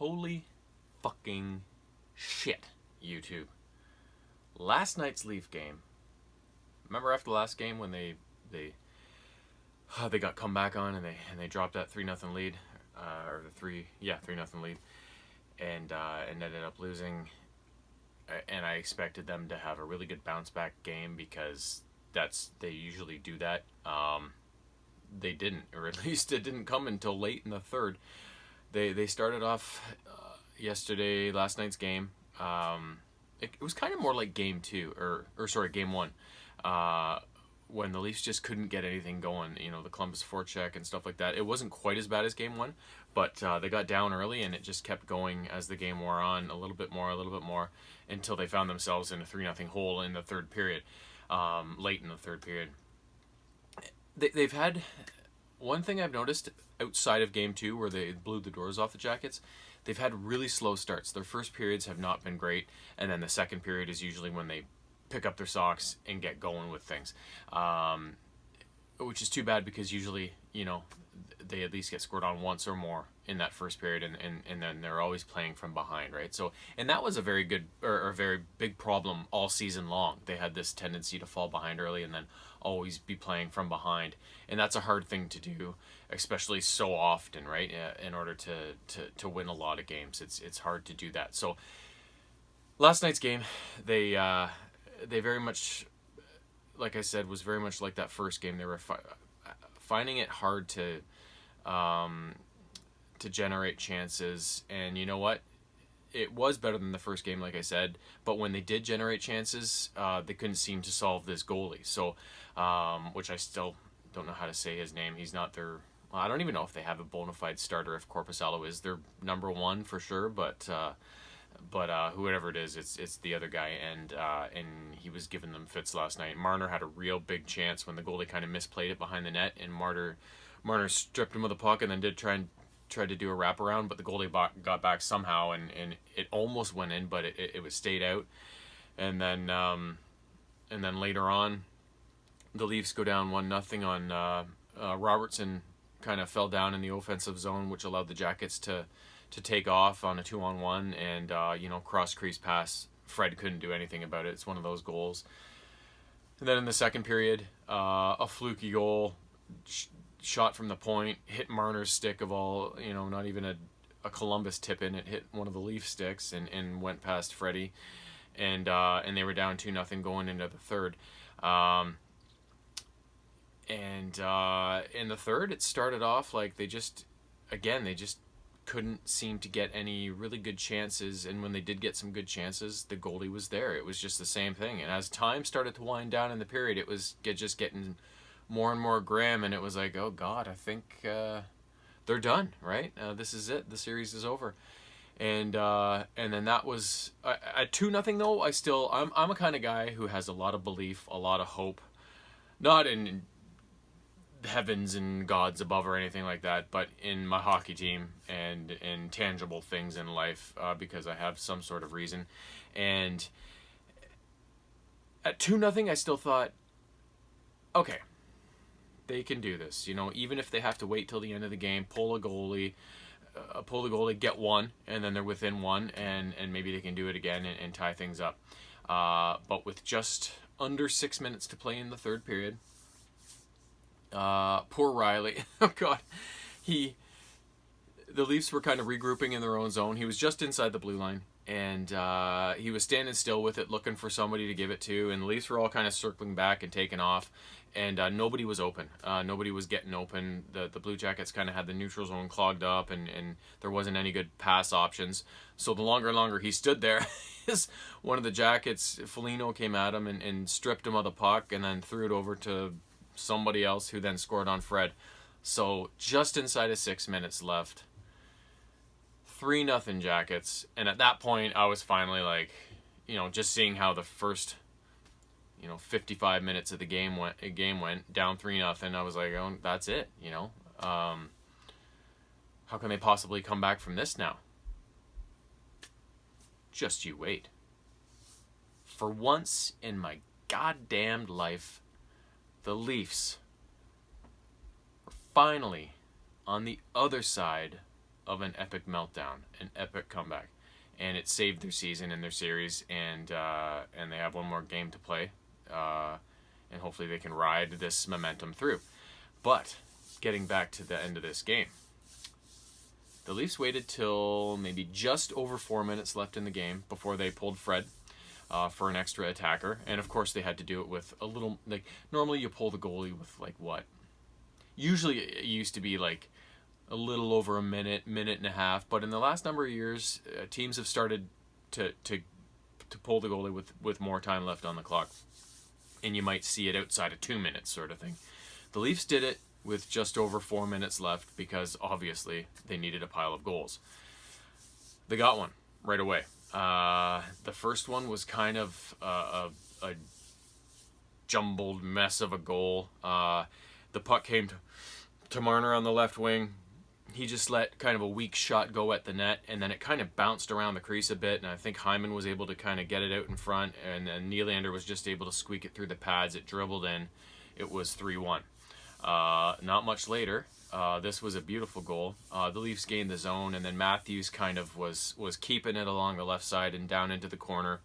Holy fucking shit, YouTube. Last night's Leaf game. Remember after the last game when they got come back on and they dropped that 3-0 lead, or the 3-0 lead, and ended up losing. And I expected them to have a really good bounce back game because they usually do that. They didn't, or at least it didn't come until late in the third. They started off last night's game. It was kind of more like game two, game one, when the Leafs just couldn't get anything going. You know, the Columbus forecheck and stuff like that. It wasn't quite as bad as game one, but they got down early and it just kept going as the game wore on, a little bit more, until they found themselves in a 3-0 hole in the third period, late in the third period. They've had one thing I've noticed outside of game two where they blew the doors off the Jackets. They've had really slow starts. Their first periods have not been great, and then the second period is usually when they pick up their socks and get going with things, which is too bad because usually, you know, they at least get scored on once or more in that first period, and then they're always playing from behind, right? So, and that was a very good or a very big problem all season long. They had this tendency to fall behind early and then always be playing from behind, and that's a hard thing to do, especially so often, right? In order to win a lot of games, it's hard to do that. So, last night's game, they very much, like I said, was very much like that first game. They were finding it hard to generate chances, and you know what? It was better than the first game, like I said, but when they did generate chances, they couldn't seem to solve this goalie. So, which I still don't know how to say his name. He's not their... Well, I don't even know if they have a bona fide starter, if Korpisalo is their number one for sure, but whoever it is, it's the other guy, and he was giving them fits last night. Marner had a real big chance when the goalie kind of misplayed it behind the net, and Marner stripped him of the puck and then did tried to do a wraparound, but the goalie got back somehow, and it almost went in, but it was stayed out. And then later on, the Leafs go down 1-0 on Robertson kind of fell down in the offensive zone, which allowed the Jackets to take off on a 2-on-1, and cross crease pass. Fred couldn't do anything about it. It's one of those goals. And then in the second period, a fluky goal, shot from the point, hit Marner's stick of all, not even a Columbus tip in. It hit one of the Leaf sticks and went past Freddie, and they were down 2-0 going into the third. And in the third, it started off like they just couldn't seem to get any really good chances, and when they did get some good chances, the goalie was there. It was just the same thing, and as time started to wind down in the period, it was just getting more and more grim, and it was like, oh God, I think they're done, right? This is it. The series is over. And then that was at 2-0 though. I'm a kind of guy who has a lot of belief, a lot of hope, not in heavens and gods above or anything like that, but in my hockey team and in tangible things in life, because I have some sort of reason. And at 2-0, I still thought, okay, they can do this. Even if they have to wait till the end of the game, pull the goalie, get one, and then they're within one, and maybe they can do it again and tie things up. But with just under 6 minutes to play in the third period, poor Riley. Oh God, the Leafs were kind of regrouping in their own zone. He was just inside the blue line, and he was standing still with it, looking for somebody to give it to. And the Leafs were all kind of circling back and taking off, and nobody was open. Nobody was getting open. The Blue Jackets kind of had the neutral zone clogged up, and there wasn't any good pass options. So the longer and longer he stood there, one of the Jackets, Foligno, came at him and stripped him of the puck, and then threw it over to somebody else, who then scored on Fred. So just inside of 6 minutes left, 3-0 Jackets. And at that point, I was finally like, just seeing how the first 55 minutes of the game went down 3-0. I was like, oh, that's it. How can they possibly come back from this now? Just you wait. For once in my goddamned life, the Leafs are finally on the other side of an epic meltdown, an epic comeback, and it saved their season and their series, and they have one more game to play, and hopefully they can ride this momentum through. But getting back to the end of this game, the Leafs waited till maybe just over 4 minutes left in the game before they pulled Fred for an extra attacker. And of course they had to do it with a little, like, normally you pull the goalie with like what? Usually it used to be like a little over a minute, minute and a half. But in the last number of years, teams have started to pull the goalie with more time left on the clock. And you might see it outside of 2 minutes sort of thing. The Leafs did it with just over 4 minutes left because obviously they needed a pile of goals. They got one right away. The first one was kind of a jumbled mess of a goal. The puck came to Marner on the left wing. He just let kind of a weak shot go at the net, and then it kind of bounced around the crease a bit, and I think Hyman was able to kind of get it out in front, and then Nylander was just able to squeak it through the pads. It dribbled in. It was 3-1. Not much later, this was a beautiful goal. The Leafs gained the zone, and then Matthews kind of was keeping it along the left side and down into the corner,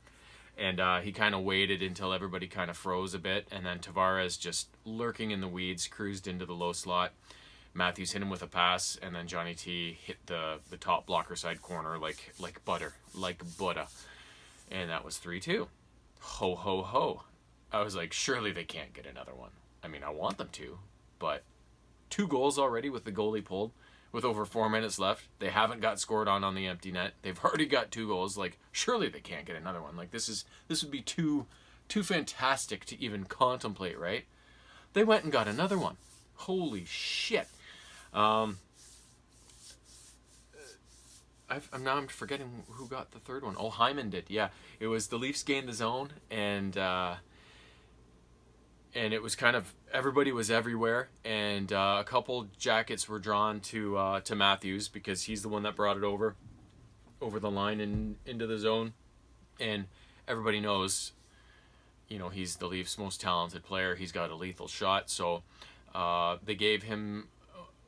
and he kind of waited until everybody kind of froze a bit, and then Tavares, just lurking in the weeds, cruised into the low slot. Matthews hit him with a pass, and then Johnny T hit the top blocker side corner like butter, and that was 3-2. Ho, ho, ho. I was like, surely they can't get another one. I mean, I want them to, but 2 goals already with the goalie pulled with over 4 minutes left. They haven't got scored on the empty net. They've already got 2 goals. Like, surely they can't get another one. Like, this would be too fantastic to even contemplate, right? They went and got another one. Holy shit. I'm forgetting who got the third one. Oh, Hyman did. Yeah, it was the Leafs gained the zone, and it was kind of everybody was everywhere, and a couple jackets were drawn to Matthews because he's the one that brought it over the line and into the zone, and everybody knows, you know, he's the Leafs' most talented player. He's got a lethal shot, so they gave him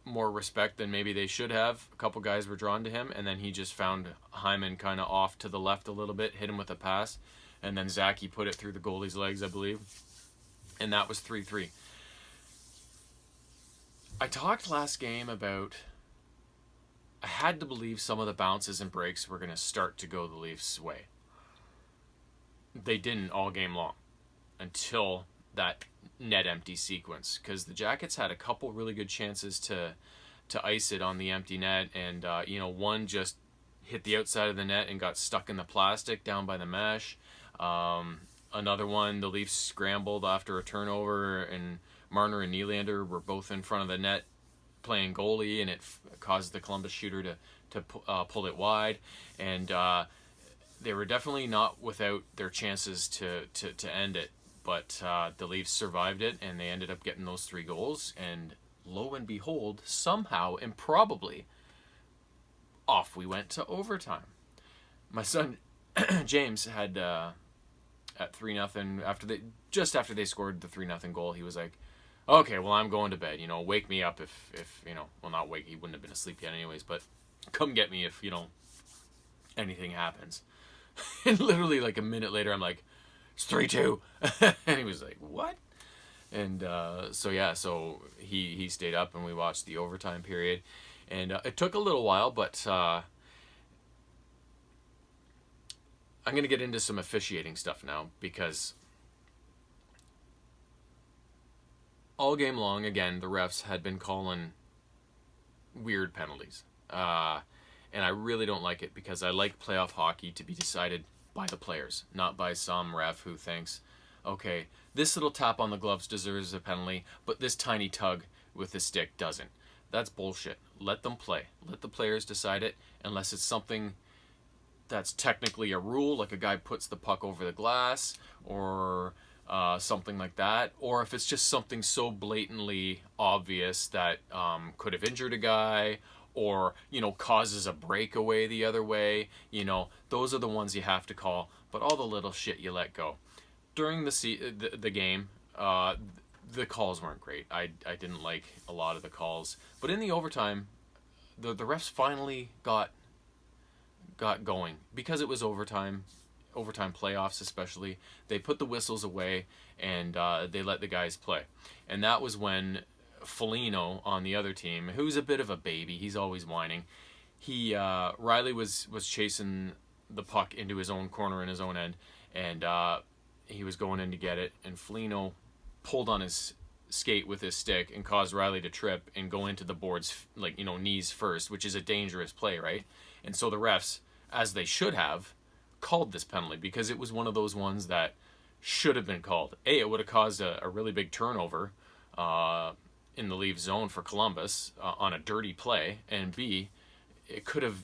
more respect than maybe they should have. A couple guys were drawn to him, and then he just found Hyman kind of off to the left a little bit, hit him with a pass, and then Zachy put it through the goalie's legs, I believe, and that was 3-3. I talked last game about I had to believe some of the bounces and breaks were going to start to go the Leafs' way. They didn't all game long until that net empty sequence, because the Jackets had a couple really good chances to ice it on the empty net, and one just hit the outside of the net and got stuck in the plastic down by the mesh. Another one, the Leafs scrambled after a turnover, and Marner and Nylander were both in front of the net playing goalie, and it caused the Columbus shooter to pull it wide, and they were definitely not without their chances to end it. But the Leafs survived it, and they ended up getting those 3 goals. And lo and behold, somehow, improbably, off we went to overtime. My son, James, had at 3-0, after they scored the 3-0 goal, he was like, okay, well, I'm going to bed. You know, wake me up if well, not wake, he wouldn't have been asleep yet anyways, but come get me if, anything happens. And literally like a minute later, I'm like, it's 3-2. And he was like, what? And so he stayed up and we watched the overtime period. And it took a little while, but I'm going to get into some officiating stuff now, because all game long, again, the refs had been calling weird penalties. And I really don't like it, because I like playoff hockey to be decided by the players, not by some ref who thinks, okay, this little tap on the gloves deserves a penalty, but this tiny tug with the stick doesn't. That's bullshit. Let them play. Let the players decide it, unless it's something that's technically a rule, like a guy puts the puck over the glass, or something like that, or if it's just something so blatantly obvious that could have injured a guy, or causes a breakaway the other way. Those are the ones you have to call. But all the little shit you let go. During the game, the calls weren't great. I didn't like a lot of the calls. But in the overtime, the refs finally got going because it was overtime playoffs especially. They put the whistles away and they let the guys play, and that was when Foligno on the other team, who's a bit of a baby, he's always whining. Riley was chasing the puck into his own corner in his own end, and he was going in to get it, and Foligno pulled on his skate with his stick and caused Riley to trip and go into the boards, like, knees first, which is a dangerous play, right? And so the refs, as they should have, called this penalty because it was one of those ones that should have been called. A, it would have caused a really big turnover in the Leafs zone for Columbus on a dirty play, and B, it could have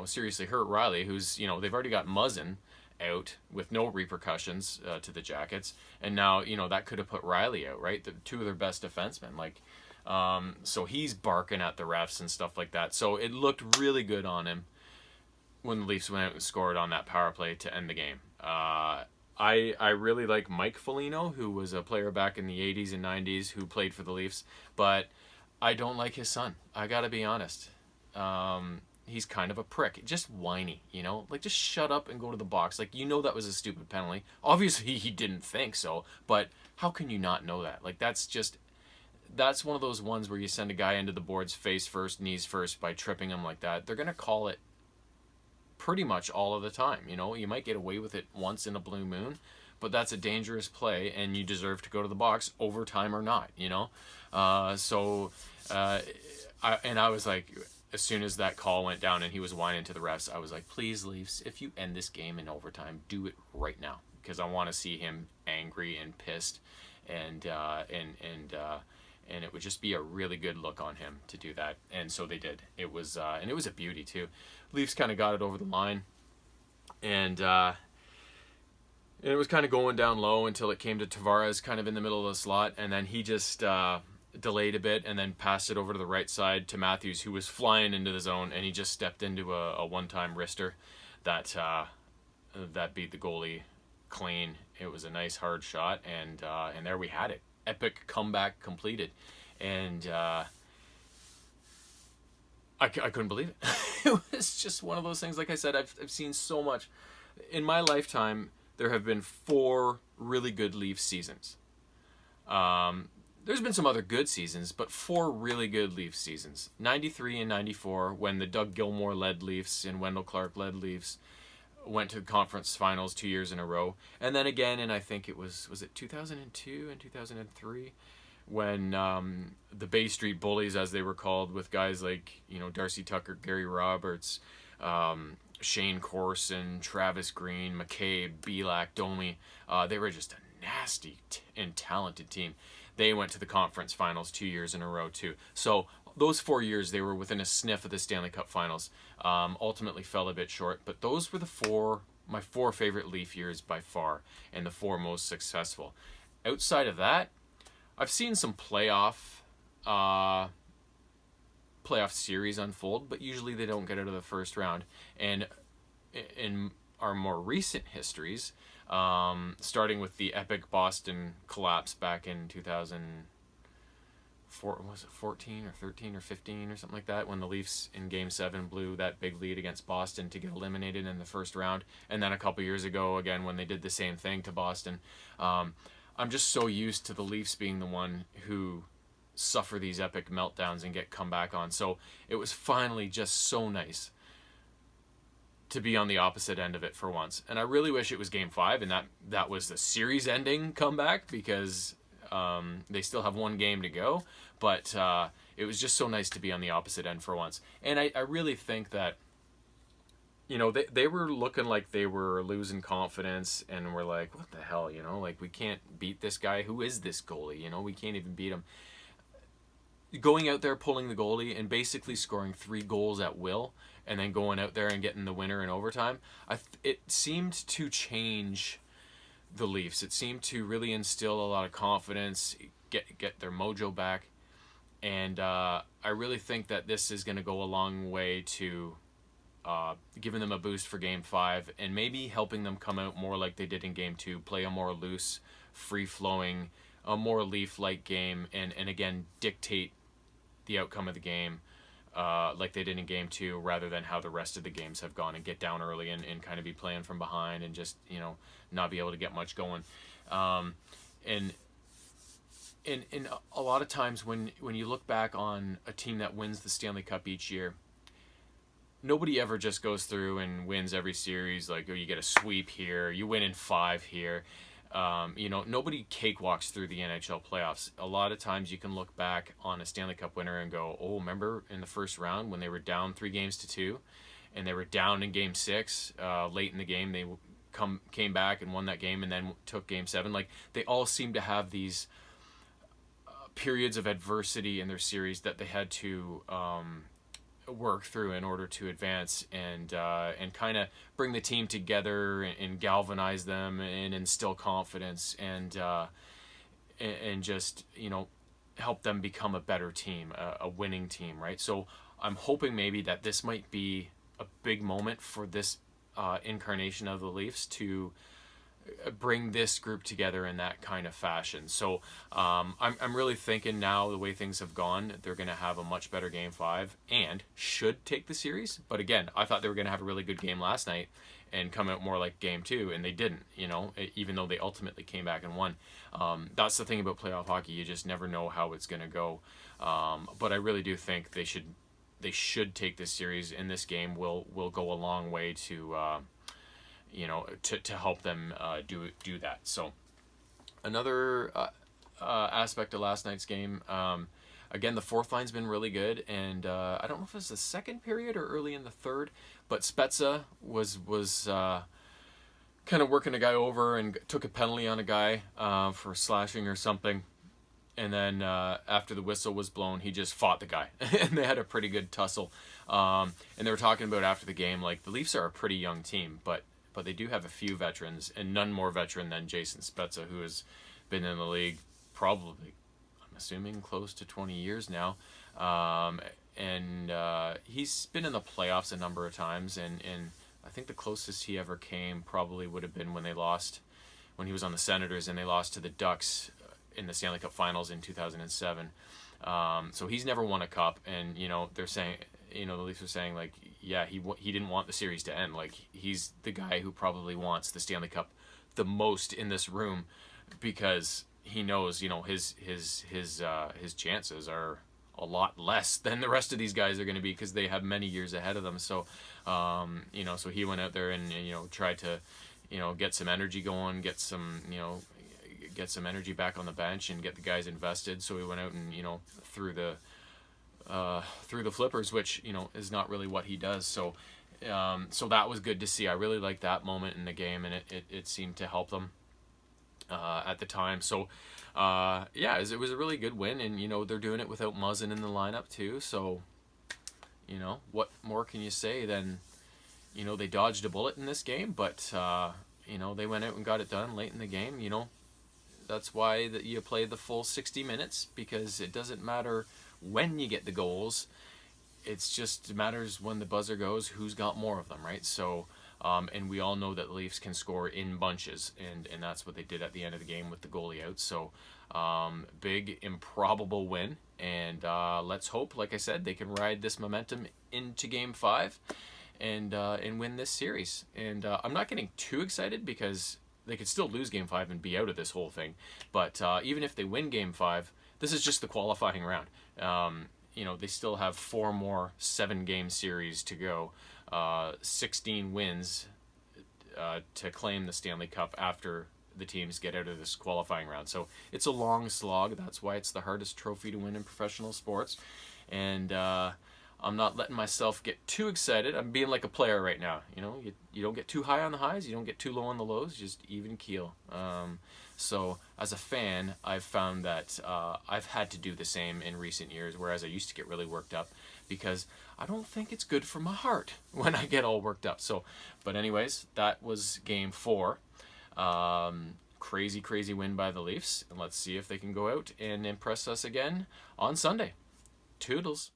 seriously hurt Riley, who's they've already got Muzzin out with no repercussions to the Jackets, and now that could have put Riley out, right? The two of their best defensemen, so he's barking at the refs and stuff like that. So it looked really good on him when the Leafs went out and scored on that power play to end the game. I really like Mike Foligno, who was a player back in the 80s and 90s who played for the Leafs, but I don't like his son. I gotta be honest. He's kind of a prick. Just whiny, just shut up and go to the box. That was a stupid penalty. Obviously, he didn't think so, but how can you not know that? That's one of those ones where you send a guy into the boards face first, knees first by tripping him like that. They're going to call it pretty much all of the time. You might get away with it once in a blue moon, but that's a dangerous play, and you deserve to go to the box, overtime or not, I was like, as soon as that call went down and he was whining to the refs, I was like, please, Leafs, if you end this game in overtime, do it right now, because I want to see him angry and pissed, and it would just be a really good look on him to do that. And so they did. It was and it was a beauty too. Leafs kind of got it over the line, and it was kind of going down low until it came to Tavares kind of in the middle of the slot, and then he just delayed a bit and then passed it over to the right side to Matthews, who was flying into the zone, and he just stepped into a one-time wrister that beat the goalie clean. It was a nice hard shot, and there we had it. Epic comeback completed, and I couldn't believe it. It was just one of those things. Like I said, I've seen so much in my lifetime. There have been 4 really good Leafs seasons. There's been some other good seasons, but 4 really good Leafs seasons. 93 and 94, when the Doug Gilmour led Leafs and Wendell Clark led Leafs went to the conference finals 2 years in a row. And then again, and I think it was it 2002 and 2003, when the Bay Street Bullies, as they were called, with guys like, Darcy Tucker, Gary Roberts, Shane Corson, Travis Green, McCabe, Belak, Domi, they were just a nasty and talented team. They went to the conference finals 2 years in a row too. So those 4 years, they were within a sniff of the Stanley Cup Finals. Ultimately fell a bit short, but those were my 4 favorite Leaf years by far, and the 4 most successful. Outside of that, I've seen some playoff series unfold, but usually they don't get out of the first round. And in our more recent histories, starting with the epic Boston collapse back in 2004, was it 14 or 13 or 15 or something like that, when the Leafs in Game 7 blew that big lead against Boston to get eliminated in the first round, and then a couple years ago again when they did the same thing to Boston. I'm just so used to the Leafs being the one who suffer these epic meltdowns and get come back on, so it was finally just so nice to be on the opposite end of it for once. And I really wish it was Game 5 and that was the series-ending comeback, because they still have 1 game to go. But it was just so nice to be on the opposite end for once. And I really think that, they were looking like they were losing confidence, and we're like, what the hell, we can't beat this guy. Who is this goalie? We can't even beat him. Going out there, pulling the goalie, and basically scoring 3 goals at will, and then going out there and getting the winner in overtime, it seemed to change the Leafs. It seemed to really instill a lot of confidence, get their mojo back, and I really think that this is going to go a long way to giving them a boost for Game 5, and maybe helping them come out more like they did in Game 2, play a more loose, free-flowing, a more Leaf-like game, and again, dictate the outcome of the game like they did in game 2, rather than how the rest of the games have gone, and get down early and kind of be playing from behind and just, not be able to get much going. And a lot of times when you look back on a team that wins the Stanley Cup each year, nobody ever just goes through and wins every series. Like, oh, you get a sweep here, you win in 5 here. Nobody cakewalks through the NHL playoffs. A lot of times you can look back on a Stanley Cup winner and go, oh, remember in the first round when they were down 3-2, and they were down in game 6, late in the game, they came back and won that game, and then took game 7. Like, they all seem to have these periods of adversity in their series that they had to work through in order to advance, and kind of bring the team together, and galvanize them, and instill confidence, and just help them become a better team, a winning team, right? So I'm hoping maybe that this might be a big moment for this incarnation of the Leafs to bring this group together in that kind of fashion. So I'm really thinking now, the way things have gone, they're going to have a much better game 5 and should take the series. But again, I thought they were going to have a really good game last night and come out more like game 2, and they didn't, even though they ultimately came back and won. That's the thing about playoff hockey. You just never know how it's going to go. But I really do think they should take this series, and this game will go a long way to to help them do that. So another aspect of last night's game, again, the fourth line's been really good, and I don't know if it was the second period or early in the third, but Spezza was kind of working a guy over and took a penalty on a guy for slashing or something. And then after the whistle was blown, he just fought the guy, and they had a pretty good tussle. And they were talking about after the game, like, the Leafs are a pretty young team, but they do have a few veterans, and none more veteran than Jason Spezza, who has been in the league probably, I'm assuming, close to 20 years now. And he's been in the playoffs a number of times, and I think the closest he ever came probably would have been when he was on the Senators, and they lost to the Ducks in the Stanley Cup Finals in 2007. So he's never won a cup, and they're saying, the Leafs are saying, like, yeah, he didn't want the series to end. Like, he's the guy who probably wants the Stanley Cup the most in this room, because he knows, his chances are a lot less than the rest of these guys are going to be, because they have many years ahead of them. So, so he went out there and tried to, get some energy going, get some energy back on the bench, and get the guys invested. So he went out and threw the flippers, which is not really what he does. So so that was good to see. I really liked that moment in the game, and it seemed to help them at the time. So it was a really good win, and they're doing it without Muzzin in the lineup too. So what more can you say than they dodged a bullet in this game, but they went out and got it done late in the game. That's why you play the full 60 minutes, because it doesn't matter when you get the goals. It matters when the buzzer goes, who's got more of them, right? So, and we all know that the Leafs can score in bunches, and that's what they did at the end of the game with the goalie out. So, big, improbable win, and let's hope, like I said, they can ride this momentum into Game 5 and win this series. And I'm not getting too excited, because they could still lose Game 5 and be out of this whole thing. But even if they win Game 5, this is just the qualifying round. They still have 4 more 7-game series to go, 16 wins to claim the Stanley Cup after the teams get out of this qualifying round. So it's a long slog. That's why it's the hardest trophy to win in professional sports. And I'm not letting myself get too excited. I'm being like a player right now. You don't get too high on the highs, you don't get too low on the lows, just even keel. So as a fan, I've found that I've had to do the same in recent years, whereas I used to get really worked up, because I don't think it's good for my heart when I get all worked up. So, but anyways, that was Game 4. Crazy win by the Leafs, and let's see if they can go out and impress us again on Sunday. Toodles.